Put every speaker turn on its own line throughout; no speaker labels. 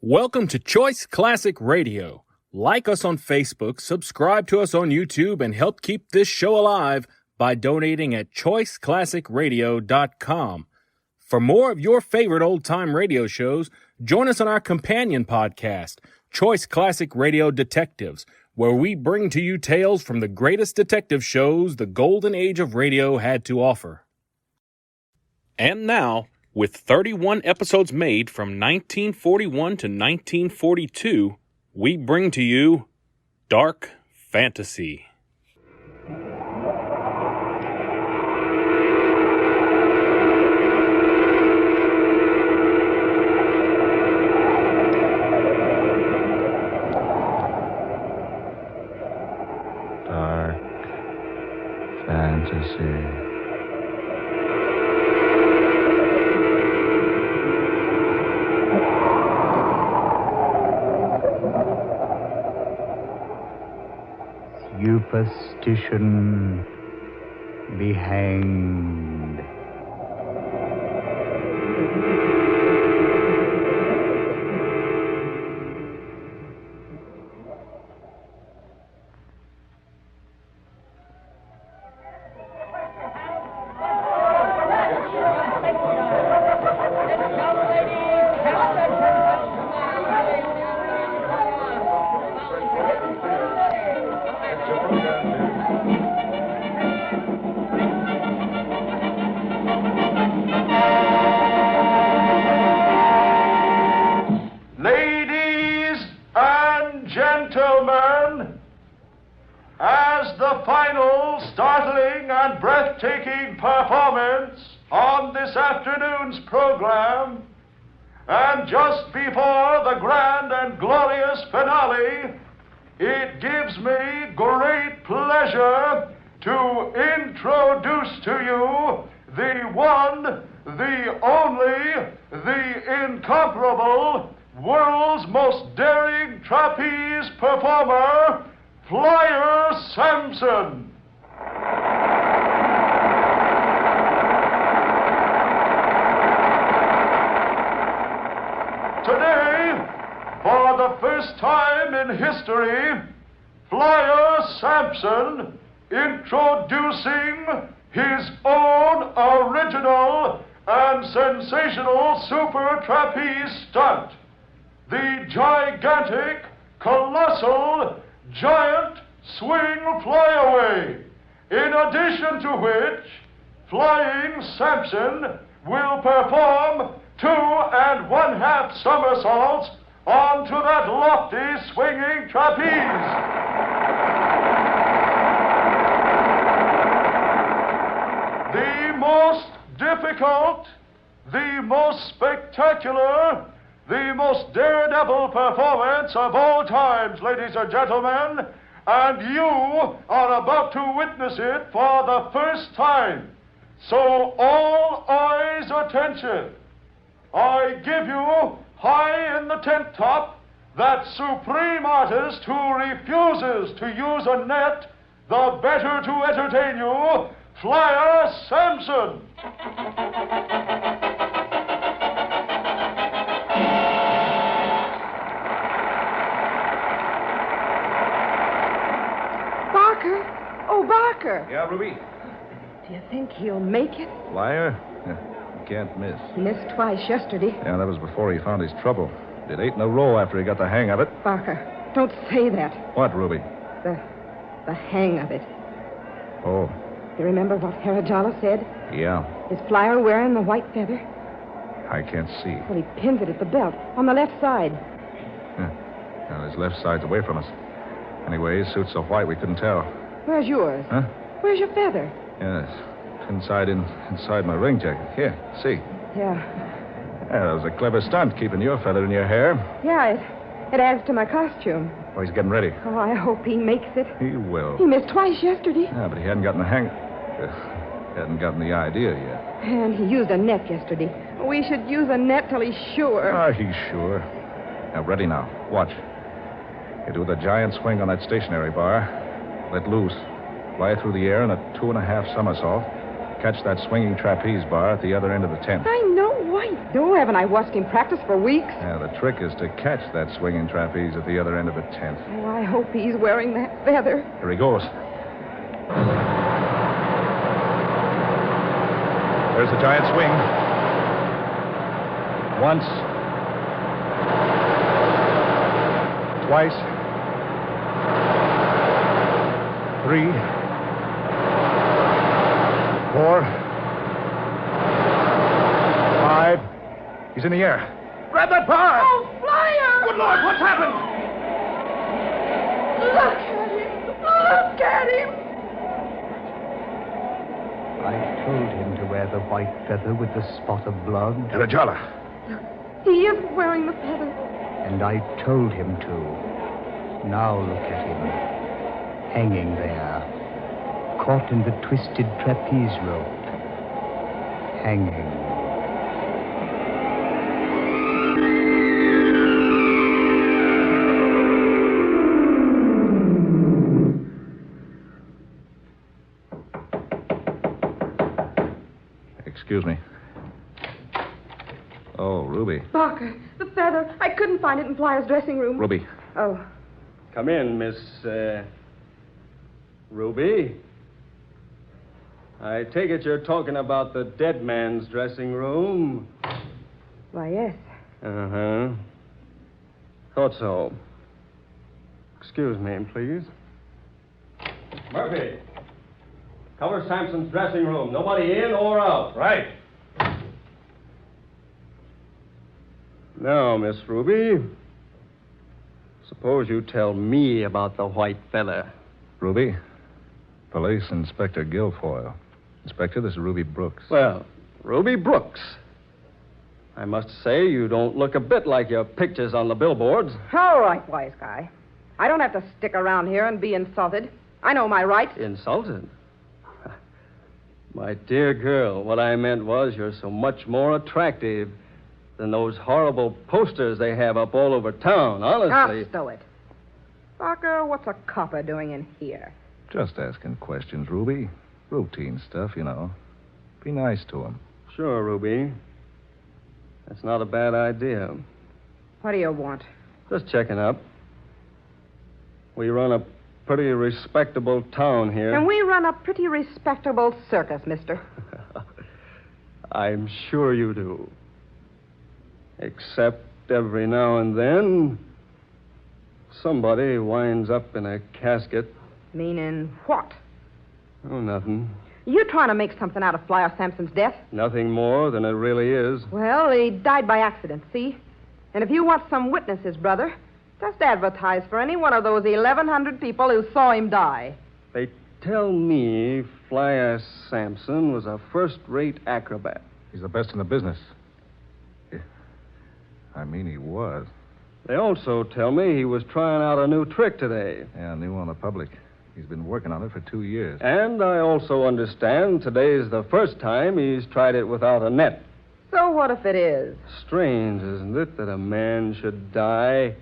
Welcome to Choice Classic Radio. Like us on Facebook, subscribe to us on YouTube, and help keep this show alive by donating at choiceclassicradio.com. For more of your favorite old-time radio shows, join us on our companion podcast, Choice Classic Radio Detectives, where we bring to you tales from the greatest detective shows the golden age of radio had to offer. And now, with 31 episodes made from 1941 to 1942, we bring to you Dark Fantasy.
Dark Fantasy. Superstition be hanged.
Ladies and gentlemen, as the final startling and breathtaking performance on this afternoon's program, and just before the grand and glorious finale, it gives me great pleasure to introduce to you the one, the only, the incomparable, world's most daring trapeze performer, Flyer Sampson. Today, for the first time in history, Flyer Sampson introducing his own original and sensational super trapeze stunt, the gigantic, colossal, giant swing flyaway, in addition to which Flying Sampson will perform 2 1/2 somersaults onto that lofty swinging trapeze. The most difficult, the most spectacular, the most daredevil performance of all times, ladies and gentlemen, and you are about to witness it for the first time. So all eyes attention. I give you, high in the tent top, that supreme artist who refuses to use a net, the better to entertain you, Flyer Sampson.
Barker? Oh, Barker.
Yeah, Ruby?
Do you think he'll make it?
Flyer? Yeah, you can't miss.
He missed twice yesterday.
Yeah, that was before he found his trouble. Did 8 in a row after he got the hang of it.
Barker, don't say that.
What, Ruby?
The hang of it.
Oh,
You remember what Harajala said?
yeah.
Is Flyer wearing the white feather?
I can't see.
Well, he pins it at the belt, on the left side.
Well, his left side's away from us. Anyway, his suit's so white we couldn't tell.
Where's yours?
Huh?
Where's your feather?
Yes. Inside my ring jacket. Here, see.
Yeah.
Yeah, that was a clever stunt, keeping your feather in your hair.
Yeah, it adds to my costume.
Oh, he's getting ready.
Oh, I hope he makes it.
He will.
He missed twice yesterday.
Yeah, but he hadn't gotten the hang... hadn't gotten the idea yet.
And he used a net yesterday. We should use a net till he's sure.
Ah, he's sure. Now, ready now. Watch. You do the giant swing on that stationary bar. Let loose. Fly through the air in a 2 1/2 somersault. catch that swinging trapeze bar at the other end of the tent.
I know. Why do? Haven't I watched him practice for weeks?
Yeah, the trick is to catch that swinging trapeze at the other end of the tent.
Oh, I hope he's wearing that feather.
Here he goes. There's the giant swing. Once. Twice. 3. 4. 5. He's in the air. Grab that bar!
Oh, Flyer!
Good Lord, what's happened?
Look at him! Look at him!
I told him to wear the white feather with the spot of blood.
Rajala.
He is wearing the feather.
And I told him to. Now look at him. Hanging there. Caught in the twisted trapeze rope. Hanging.
Excuse me. Oh, Ruby.
Barker, the feather. I couldn't find it in Flyer's dressing room.
Ruby.
Oh.
Come in, Miss, Ruby. I take it you're talking about the dead man's dressing room.
Why, yes.
Uh-huh. Thought so. Excuse me, please. Murphy, cover Sampson's dressing room. Nobody in or out.
Right.
Now, Miss Ruby, suppose you tell me about the white feather.
Ruby. Police Inspector Guilfoyle. Inspector, this is Ruby Brooks.
Well, Ruby Brooks. I must say you don't look a bit like your pictures on the billboards.
All right, wise guy. I don't have to stick around here and be insulted. I know my rights.
Insulted? My dear girl, what I meant was you're so much more attractive than those horrible posters they have up all over town, honestly.
Stow it. Barker, what's a copper doing in here?
Just asking questions, Ruby. Routine stuff, you know. Be nice to him.
Sure, Ruby. That's not a bad idea.
What do you want?
Just checking up. We run a pretty respectable town here.
And we run a pretty respectable circus, mister.
I'm sure you do. Except every now and then, somebody winds up in a casket.
Meaning what?
Oh, nothing.
You trying to make something out of Flyer Sampson's death?
Nothing more than it really is.
Well, he died by accident, see? And if you want some witnesses, brother, just advertise for any one of those 1,100 people who saw him die.
They tell me Flyer Sampson was a first-rate acrobat.
He's the best in the business. I mean, he was.
They also tell me he was trying out a new trick today.
Yeah, new on the public. He's been working on it for 2 years.
And I also understand today's the first time he's tried it without a net.
So what if it is?
Strange, isn't it, that a man should die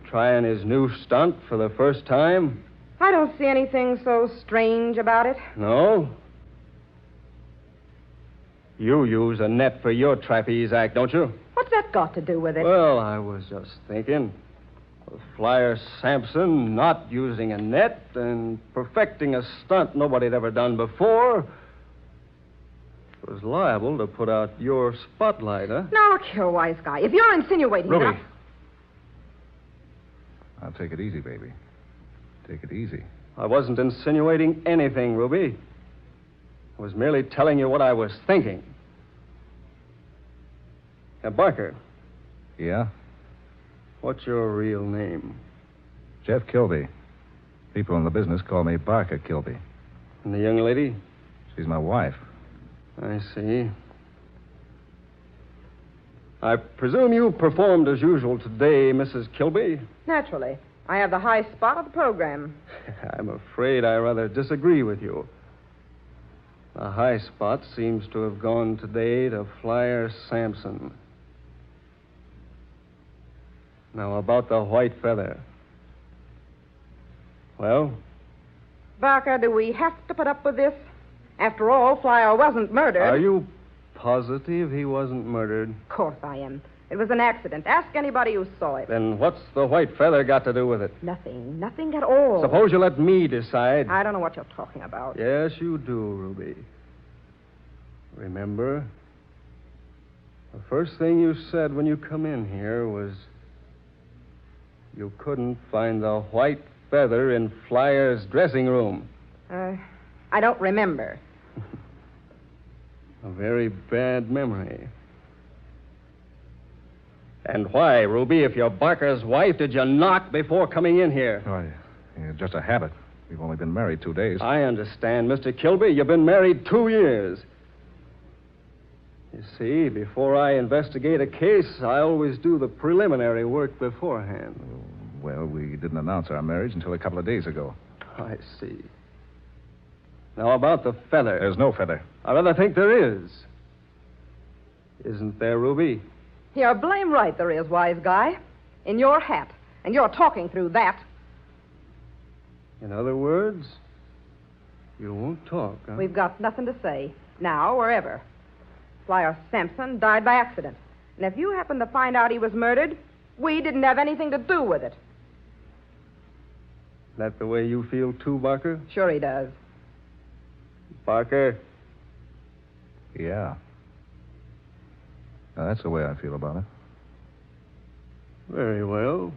trying his new stunt for the first time?
I don't see anything so strange about it.
No? You use a net for your trapeze act, don't you?
What's that got to do with it?
Well, I was just thinking. With Flyer Sampson not using a net and perfecting a stunt nobody had ever done before, was liable to put out your spotlight, huh?
Now, look here, wise guy. If you're insinuating
Ruby.
that...
Now, take it easy, baby. Take it easy.
I wasn't insinuating anything, Ruby. I was merely telling you what I was thinking. Now, Barker,
Yeah?
what's your real name?
Jeff Kilby. People in the business call me Barker Kilby.
And the young lady?
She's my wife.
I see. I presume you performed as usual today, Mrs. Kilby?
Naturally. I have the high spot of the program.
I'm afraid I rather disagree with you. The high spot seems to have gone today to Flyer Sampson. Now, about the white feather. Well?
Barker, do we have to put up with this? After all, Flyer wasn't murdered.
Are you positive he wasn't murdered?
Of course I am. It was an accident. Ask anybody who saw it.
Then what's the white feather got to do with it?
Nothing. Nothing at all.
Suppose you let me decide.
I don't know what you're talking about.
Yes, you do, Ruby. Remember, the first thing you said when you come in here was you couldn't find the white feather in Flyer's dressing room.
I don't remember.
A very bad memory. And why, Ruby, if you're Barker's wife, did you knock before coming in here?
Why, it's just a habit. We've only been married 2 days.
I understand, Mr. Kilby. You've been married 2 years. You see, before I investigate a case, I always do the preliminary work beforehand.
Well, we didn't announce our marriage until a couple of days ago.
I see. Now, about the feather.
There's no feather.
I rather think there is. Isn't there, Ruby?
You're blame right there is, wise guy. In your hat. And you're talking through that.
In other words, you won't talk, huh?
We've got nothing to say. Now or ever. Flyer Sampson died by accident. And if you happen to find out he was murdered, we didn't have anything to do with it.
That the way you feel, too, Barker?
Sure he does.
Barker?
Yeah. Now, that's the way I feel about it.
Very well.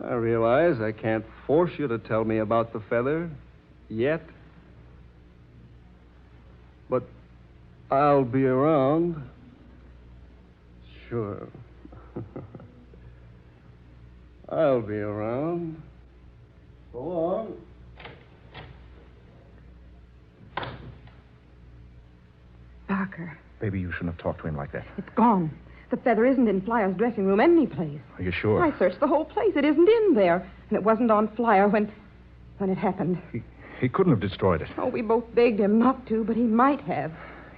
I realize I can't force you to tell me about the feather yet. But I'll be around. Sure. I'll be around. So long.
Barker,
Baby, you shouldn't have talked to him like that.
it's gone. The feather isn't in Flyer's dressing room any place.
Are you sure?
I searched the whole place. It isn't in there. And it wasn't on Flyer when it happened.
He couldn't have destroyed it.
Oh, we both begged him not to, but he might have.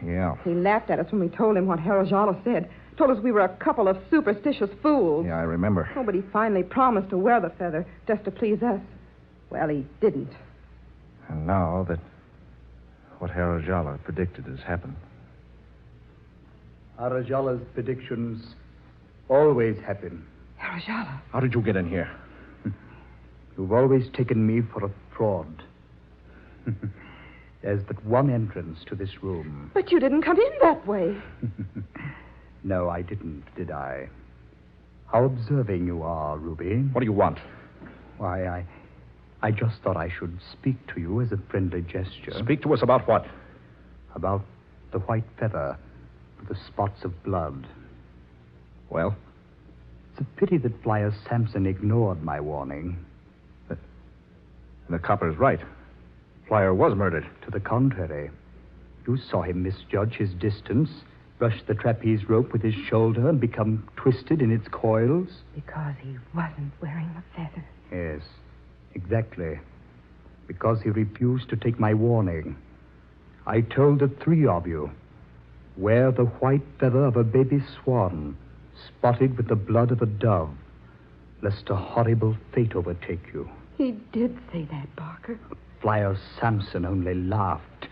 Yeah.
He laughed at us when we told him what Harold Jala said. Told us we were a couple of superstitious fools.
Yeah, I remember.
Oh, but he finally promised to wear the feather just to please us. Well, he didn't.
And now that what Harold Jala predicted has happened.
Arajala's predictions always happen.
Harold Jala.
How did you get in here?
You've always taken me for a fraud. There's but one entrance to this room.
But you didn't come in that way.
No, I didn't, did I? How observing you are, Ruby.
What do you want?
Why, I just thought I should speak to you as a friendly gesture.
Speak to us about what?
About the white feather with the spots of blood.
Well?
It's a pity that Flyer Sampson ignored my warning.
The copper's right. Flyer was murdered.
To the contrary. You saw him misjudge his distance, brush the trapeze rope with his shoulder, and become twisted in its coils.
Because he wasn't wearing the feather.
Yes, exactly. Because he refused to take my warning. I told the three of you, wear the white feather of a baby swan, spotted with the blood of a dove, lest a horrible fate overtake you.
He did say that, Barker.
Flyer Sampson only laughed.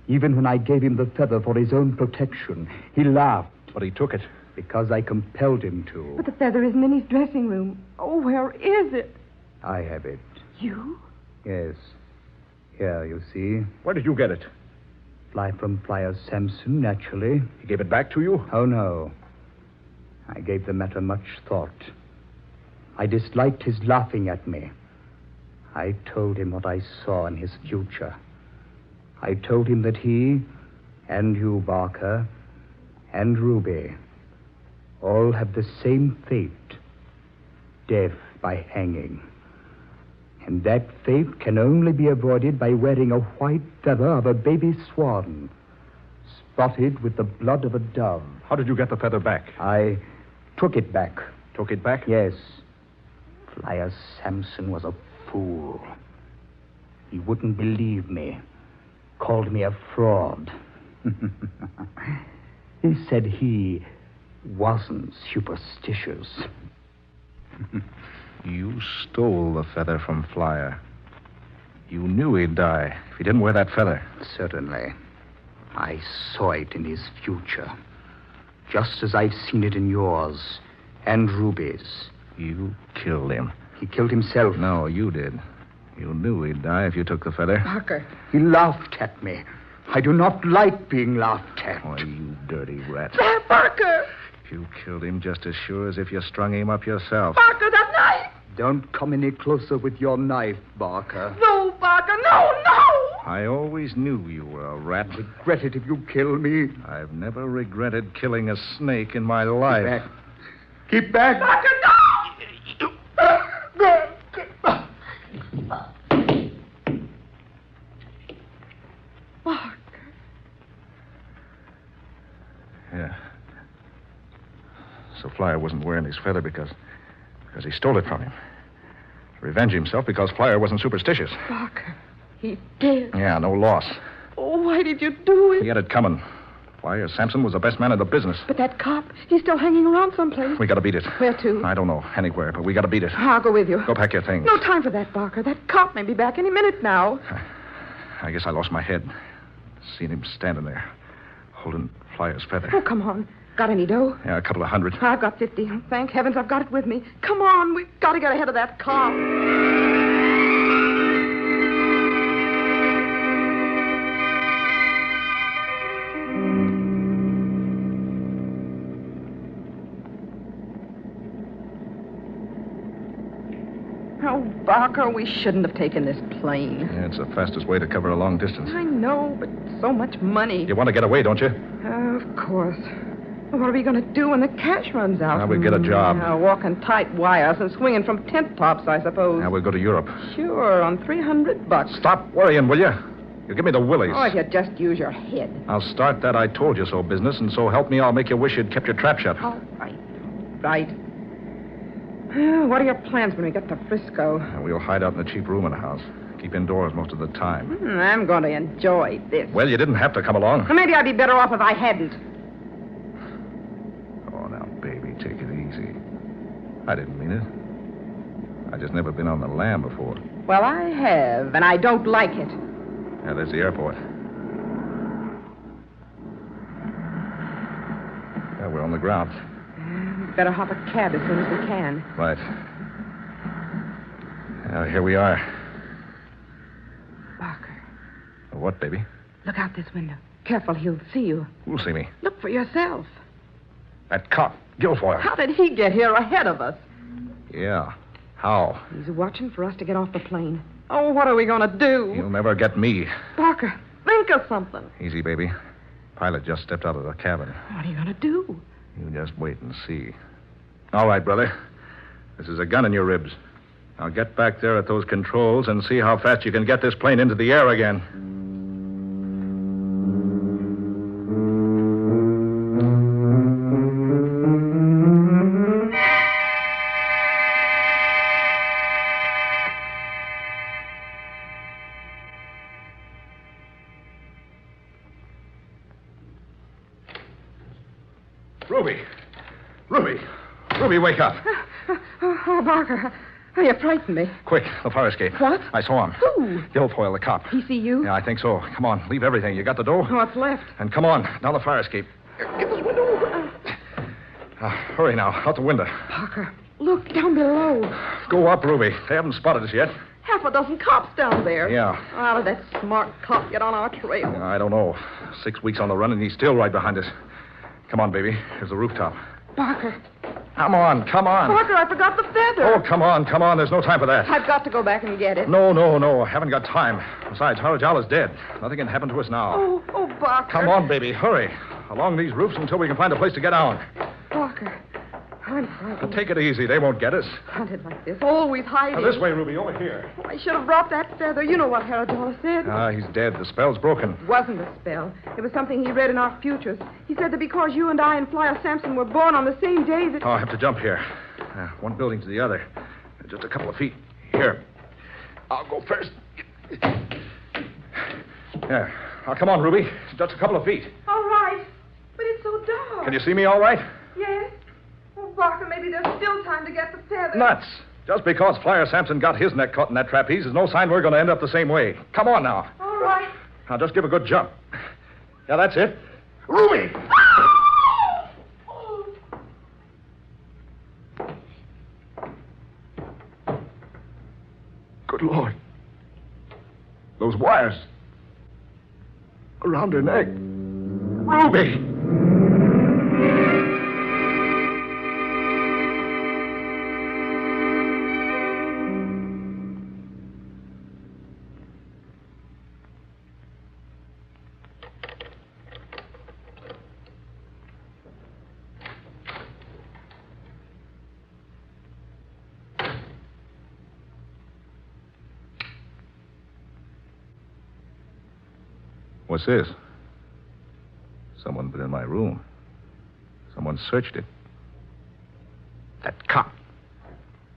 Even when I gave him the feather for his own protection, he laughed.
But he took it.
Because I compelled him to.
But the feather isn't in his dressing room. Oh, where is it?
I have it.
You?
Yes. Here, you see.
Where did you get it?
Fly from Flyer Sampson, naturally.
He gave it back to you?
Oh, no. I gave the matter much thought. I disliked his laughing at me. I told him what I saw in his future. I told him that he, and you, Barker, and Ruby, all have the same fate, death by hanging. And that fate can only be avoided by wearing a white feather of a baby swan, spotted with the blood of a dove.
How did you get the feather back?
I took it back.
Took it back?
Yes. Flyer Sampson was a fool. He wouldn't believe me. Called me a fraud. He said he wasn't superstitious.
You stole the feather from Flyer. You knew he'd die if he didn't wear that feather.
Certainly. I saw it in his future. Just as I've seen it in yours and Ruby's.
You killed him.
He killed himself.
No, you did. You knew he'd die if you took the feather.
Parker.
He laughed at me. I do not like being laughed at.
Oh, you dirty rat.
Parker!
You killed him just as sure as if you strung him up yourself.
Parker, that knife!
Don't come any closer with your knife, Barker.
No, Parker, no!
I always knew you were a rat.
Regret it if you kill me.
I've never regretted killing a snake in my life.
Keep back.
Parker, no! Parker.
Yeah. So Flyer wasn't wearing his feather because he stole it from him. To revenge himself because Flyer wasn't superstitious.
Parker, he did.
Yeah, no loss.
Oh, why did you do it?
He had it coming. Flyer Sampson was the best man in the business.
But that cop, he's still hanging around someplace.
We gotta beat it.
Where to?
I don't know. Anywhere, but we gotta beat it.
I'll go with you.
Go pack your things.
No time for that, Barker. That cop may be back any minute now.
I guess I lost my head. Seen him standing there, holding Flyer's feather.
Oh, come on. Got any dough?
Yeah, a couple of hundred.
I've got 50. Thank heavens I've got it with me. Come on, we've got to get ahead of that cop. Oh, Barker, we shouldn't have taken this plane.
Yeah, it's the fastest way to cover a long distance.
I know, but so much money.
You want to get away, don't you?
Of course. What are we going to do when the cash runs out?
Now we'll get a job.
Walking tight wires and swinging from tent tops, I suppose.
Now we'll go to Europe.
Sure, on $300.
Stop worrying, will you? You give me the willies.
Oh, if you just use your head.
I'll start that I told you so business, and so help me, I'll make you wish you'd kept your trap shut.
All right. Right. What are your plans when we get to Frisco?
We'll hide out in a cheap room in the house. Keep indoors most of the time.
I'm going to enjoy this.
Well, you didn't have to come along.
Well, maybe I'd be better off if I hadn't.
Oh, now, baby, take it easy. I didn't mean it. I just never been on the lam before.
Well, I have, and I don't like it.
Yeah, there's the airport. Yeah, we're on the ground.
Better hop a cab as soon as we can.
Right. Here we are.
Barker,
What, baby?
look out this window. Careful, he'll see you.
Who'll see me?
Look for yourself.
That cop, Guilfoyle.
How did he get here ahead of us?
Yeah. How?
He's watching for us to get off the plane. Oh, what are we going to do?
He'll never get me.
Barker, think of something.
Easy, baby. Pilot just stepped out of the cabin.
What are you going to do?
You just wait and see. All right, brother. This is a gun in your ribs. Now get back there at those controls and see how fast you can get this plane into the air again. Ruby! Ruby! Ruby, wake up.
Oh, Barker, you frightened me.
Quick, the fire escape.
What?
I saw him.
Who?
Guilfoyle, the cop.
He see you?
Yeah, I think so. Come on, leave everything. You got the dough?
What's left?
And come on, down the fire escape. Get this window open. Hurry now, out the window.
Barker, look down below.
Go up, Ruby. They haven't spotted us yet.
Half a dozen cops down there.
Yeah.
How did that smart cop get on our trail?
I don't know. 6 weeks on the run, and he's still right behind us. Come on, baby. Here's the rooftop.
Barker.
Come on, come on.
Barker, I forgot the feather.
Oh, come on, come on. There's no time for that.
I've got to go back and get it.
No. I haven't got time. Besides, Harajal is dead. Nothing can happen to us now.
Oh, Barker.
Come on, baby. Hurry. Along these roofs until we can find a place to get down.
Barker, I'm
Now,
frightened.
take it easy. They won't get us.
Hunted like this, always hiding.
Now, this way, Ruby. Over here.
I should have brought that feather. You know what Haradala said.
He's dead. The spell's broken.
It wasn't a spell. It was something he read in our futures. He said that because you and I and Flyer Sampson were born on the same day that...
Oh, I have to jump here. One building to the other. Just a couple of feet. Here. I'll go first. Yeah. Now, come on, Ruby. Just a couple of feet.
All right. But it's so dark.
Can you see me all right?
Yes. Oh, Barker, maybe there's still time to get the feather.
Nuts. Just because Flyer Sampson got his neck caught in that trapeze is no sign we're going to end up the same way. Come on now.
All right.
Now, just give a good jump. Yeah, that's it. Ruby! Good Lord. Those wires. Around her neck. Ruby! What's this? Someone's been in my room. Someone searched it. That cop.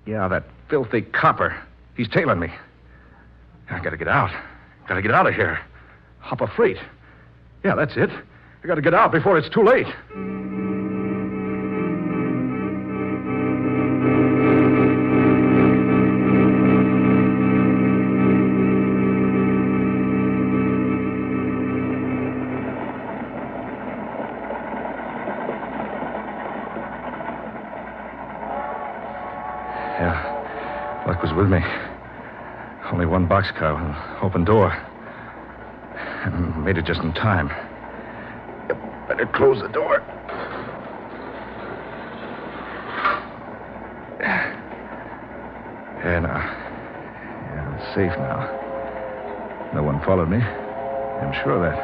Yeah, that filthy copper. He's tailing me. I gotta get out. Gotta get out of here. Hop a freight. Yeah, that's it. I gotta get out before it's too late. Yeah, luck was with me. Only one boxcar with an open door. I made it just in time. Better close the door. Yeah, now. Yeah, it's safe now. No one followed me. I'm sure of that.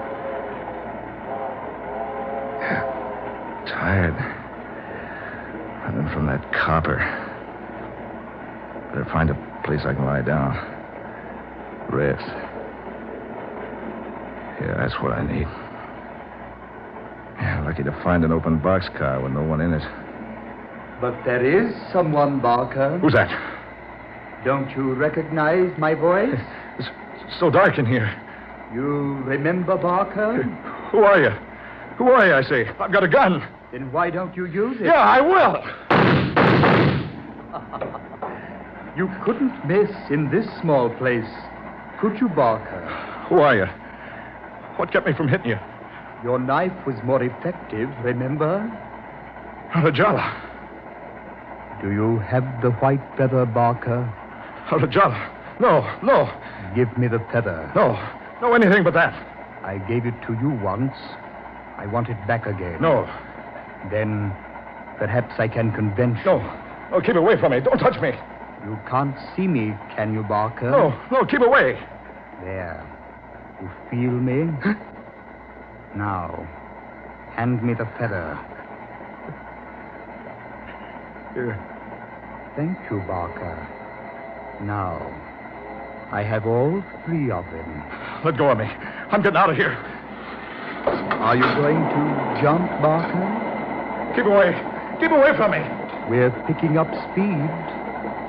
Yeah, tired. Running from that copper. Better find a place I can lie down. Rest. Yeah, that's what I need. Yeah, lucky to find an open boxcar with no one in it.
But there is someone, Barker.
Who's that?
Don't you recognize my voice?
It's so dark in here.
You remember Barker?
Who are you? Who are you, I say? I've got a gun.
Then why don't you use it?
Yeah, I will.
You couldn't miss in this small place, could you, Barker?
Who are you? What kept me from hitting you?
Your knife was more effective, remember?
Arajala.
Do you have the white feather, Barker?
Arajala. No.
Give me the feather.
No, anything but that.
I gave it to you once. I want it back again.
No.
Then perhaps I can convince you.
No, keep away from me. Don't touch me.
You can't see me, can you, Barker?
No, keep away.
There. You feel me? Now, hand me the feather.
Here.
Thank you, Barker. Now, I have all three of them.
Let go of me. I'm getting out of here.
Are you going to jump, Barker?
Keep away. Keep away from me.
We're picking up speed.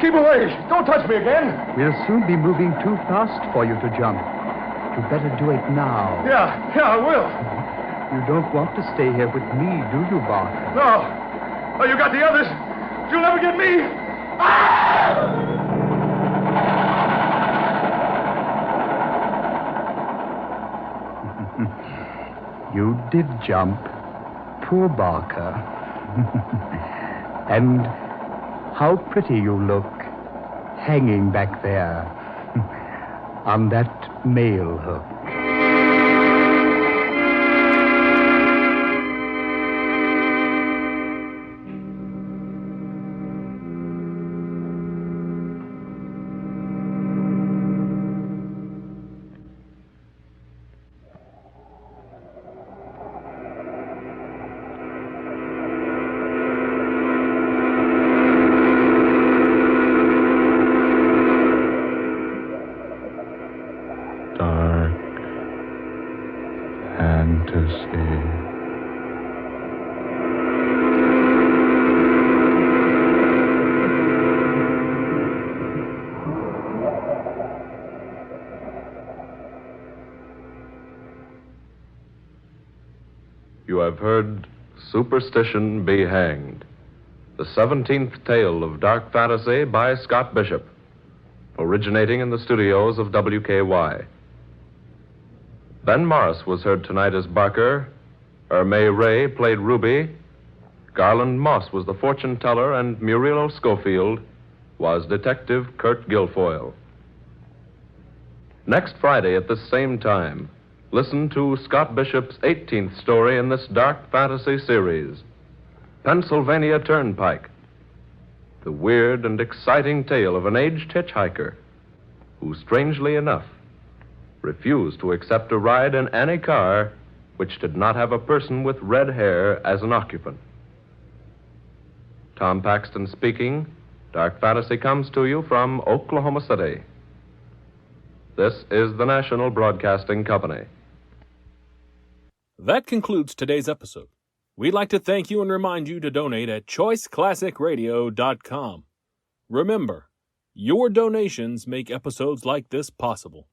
Keep away. Don't touch me again.
We'll soon be moving too fast for you to jump. You better do it now.
Yeah, I will.
You don't want to stay here with me, do you, Barker?
No. Oh, you got the others. You'll never get me. Ah!
You did jump. Poor Barker. And how pretty you look, hanging back there on that mail hook.
You have heard Superstition Be Hanged, the 17th tale of dark fantasy by Scott Bishop, originating in the studios of WKY. Ben Morris was heard tonight as Barker, Ermay Ray played Ruby, Garland Moss was the fortune teller, and Muriel Schofield was Detective Kurt Guilfoyle. Next Friday at this same time, listen to Scott Bishop's 18th story in this dark fantasy series, Pennsylvania Turnpike, the weird and exciting tale of an aged hitchhiker who, strangely enough, refused to accept a ride in any car which did not have a person with red hair as an occupant. Tom Paxton speaking. Dark Fantasy comes to you from Oklahoma City. This is the National Broadcasting Company.
That concludes today's episode. We'd like to thank you and remind you to donate at choiceclassicradio.com. Remember, your donations make episodes like this possible.